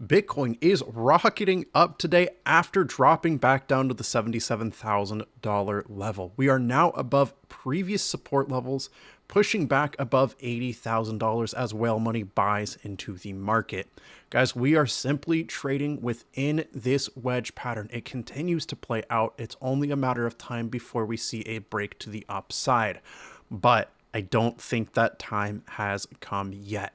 Bitcoin is rocketing up today after dropping back down to the $77,000 level. We are now above previous support levels, pushing back above $80,000 as whale money buys into the market. Guys, we are simply trading within this wedge pattern. It continues to play out. It's only a matter of time before we see a break to the upside. But I don't think that time has come yet.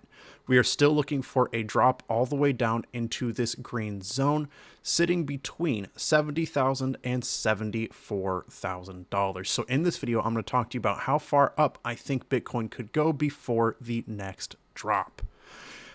We are still looking for a drop all the way down into this green zone, sitting between $70,000 and $74,000. So in this video, I'm going to talk to you about how far up I think Bitcoin could go before the next drop.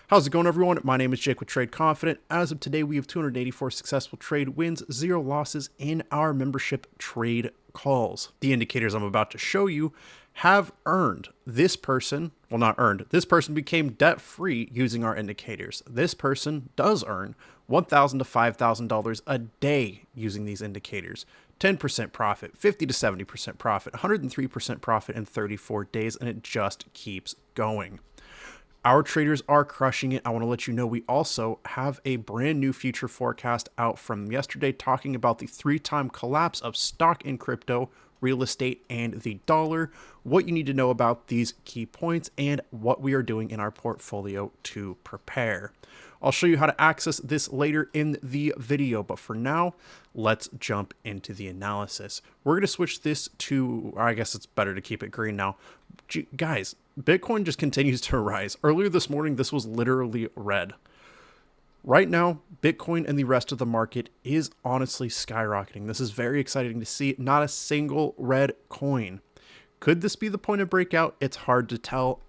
How's it going, everyone? My name is Jake with Trade Confident. As of today, we have 284 successful trade wins, 0 losses in our membership trade calls. The indicators I'm about to show you have earned this person, well, not earned, this person became debt-free using our indicators. This person does earn $1,000 to $5,000 a day using these indicators. 10% profit, 50 to 70% profit, 103% profit in 34 days, and it just keeps going. Our traders are crushing it. I want to let you know we also have a brand new future forecast out from yesterday talking about the 3-time collapse of stock in crypto, real estate, and the dollar, what you need to know about these key points, and what we are doing in our portfolio to prepare. I'll show you how to access this later in the video, but for now, let's jump into the analysis. We're going to switch this to, or I guess it's better to keep it green now. Guys, Bitcoin just continues to rise. Earlier this morning, this was literally red. Right now, Bitcoin and the rest of the market is honestly skyrocketing. This is very exciting to see. Not a single red coin. Could this be the point of breakout? It's hard to tell.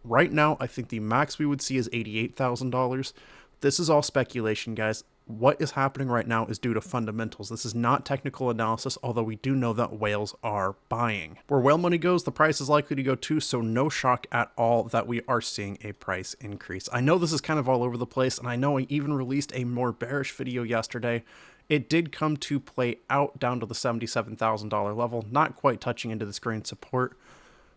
Right now, I think the max we would see is $88,000. This is all speculation, guys. What is happening right now is due to fundamentals. This is not technical analysis, although we do know that whales are buying. Where whale money goes, the price is likely to go too, so no shock at all that we are seeing a price increase. I know this is kind of all over the place, and I know I even released a more bearish video yesterday. It did come to play out down to the $77,000 level, not quite touching into this green support.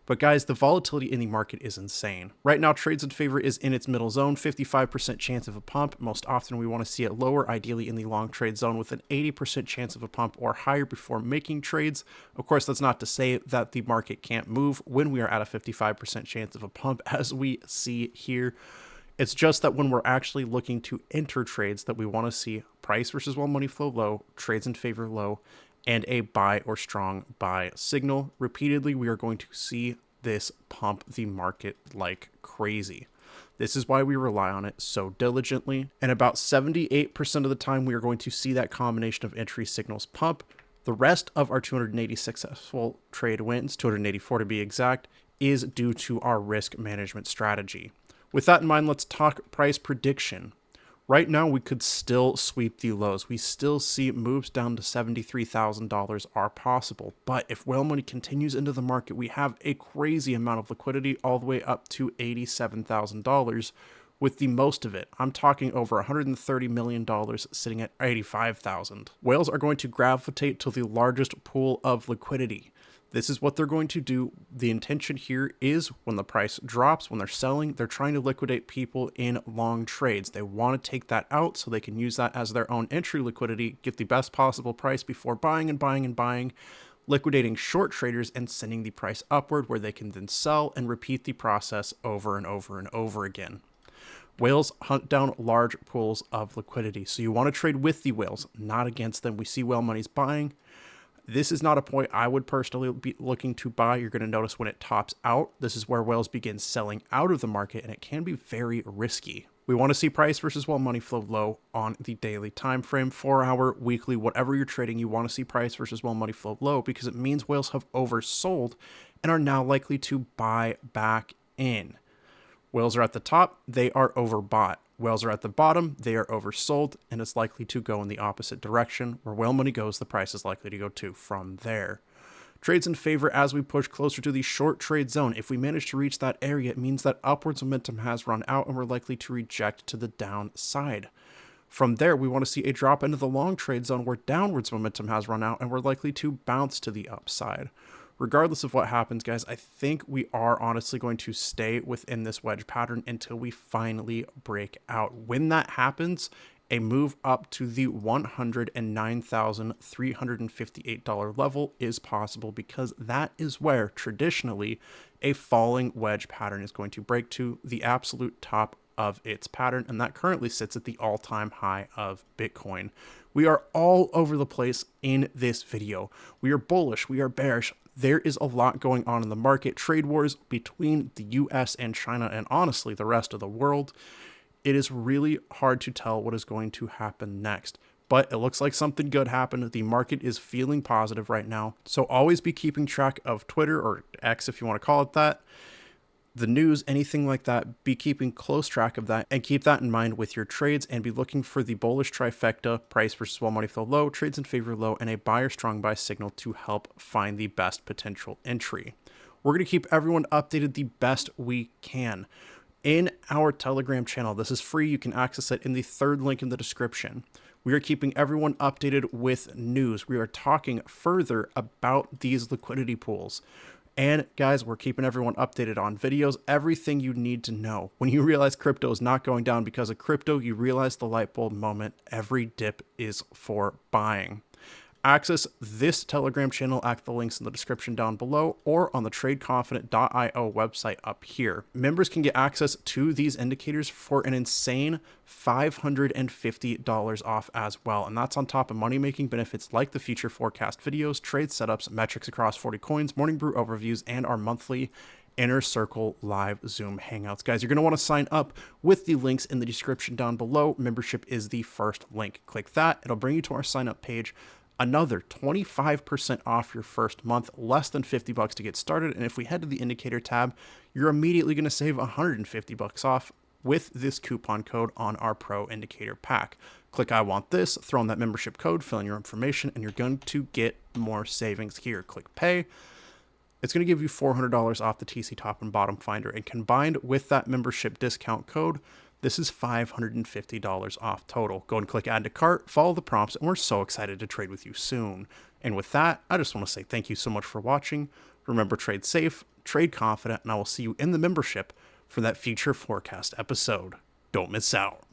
But guys, the volatility in the market is insane. Right now, trades in favor is in its middle zone, 55% chance of a pump. Most often we want to see it lower, ideally in the long trade zone with an 80% chance of a pump or higher before making trades. Of course, that's not to say that the market can't move when we are at a 55% chance of a pump, as we see here. It's just that when we're actually looking to enter trades that we want to see price versus whale money flow low, trades in favor low, and a buy or strong buy signal. Repeatedly, we are going to see this pump the market like crazy. This is why we rely on it so diligently. And about 78% of the time, we are going to see that combination of entry signals pump. The rest of our 280 successful trade wins, 284 to be exact, is due to our risk management strategy. With that in mind, let's talk price prediction. Right now, we could still sweep the lows. We still see moves down to $73,000 are possible. But if whale money continues into the market, we have a crazy amount of liquidity all the way up to $87,000 with the most of it. I'm talking over $130 million sitting at $85,000. Whales are going to gravitate to the largest pool of liquidity. This is what they're going to do. The intention here is when the price drops, when they're selling, they're trying to liquidate people in long trades. They want to take that out so they can use that as their own entry liquidity, get the best possible price before buying and buying and buying, liquidating short traders and sending the price upward where they can then sell and repeat the process over and over and over again. Whales hunt down large pools of liquidity. So you want to trade with the whales, not against them. We see whale money's buying. This is not a point I would personally be looking to buy. You're going to notice when it tops out, this is where whales begin selling out of the market, and it can be very risky. We want to see price versus whale money flow low on the daily time frame, 4-hour, weekly, whatever you're trading. You want to see price versus whale money flow low because it means whales have oversold and are now likely to buy back in. Whales are at the top, they are overbought. Whales are at the bottom, they are oversold, and it's likely to go in the opposite direction. Where whale money goes, the price is likely to go to from there. Trades in favor as we push closer to the short trade zone. If we manage to reach that area, it means that upwards momentum has run out and we're likely to reject to the downside. From there, we want to see a drop into the long trade zone where downwards momentum has run out and we're likely to bounce to the upside. Regardless of what happens, guys, I think we are honestly going to stay within this wedge pattern until we finally break out. When that happens a move up to the $109,358 level is possible, because that is where traditionally a falling wedge pattern is going to break to the absolute top of its pattern, and that currently sits at the all-time high of Bitcoin. We are all over the place in this video. We are bullish, we are bearish. There is a lot going on in the market, trade wars between the US and China, and honestly the rest of the world. It is really hard to tell what is going to happen next, but it looks like something good happened. The market is feeling positive right now. So always be keeping track of Twitter, or X if you want to call it that, the news, anything like that. Be keeping close track of that and keep that in mind with your trades, and be looking for the bullish trifecta: price versus while money flow low, trades in favor low, and a buy or strong buy signal to help find the best potential entry. We're going to keep everyone updated the best we can in our Telegram channel. This is free. You can access it in the third link in the description. We are keeping everyone updated with news. We are talking further about these liquidity pools. And guys, we're keeping everyone updated on videos, everything you need to know. When you realize crypto is not going down because of crypto, you realize the light bulb moment: every dip is for buying. Access this Telegram channel at the links in the description down below, or on the tradeconfident.io website up here. Members can get access to these indicators for an insane $550 off as well. And that's on top of money-making benefits like the future forecast videos, trade setups, metrics across 40 coins, morning brew overviews, and our monthly Inner Circle live Zoom hangouts. Guys, you're going to want to sign up with the links in the description down below. Membership is the first link. Click that. It'll bring you to our sign up page. Another 25% off your first month, less than $50 to get started. And if we head to the indicator tab, you're immediately going to save $150 off with this coupon code on our Pro Indicator pack. Click I want this, throw in that membership code, fill in your information, and you're going to get more savings here. Click pay. It's going to give you $400 off the TC top and bottom finder. And combined with that membership discount code, this is $550 off total. Go and click add to cart, follow the prompts, and we're so excited to trade with you soon. And with that, I just want to say thank you so much for watching. Remember, trade safe, trade confident, and I will see you in the membership for that future forecast episode. Don't miss out.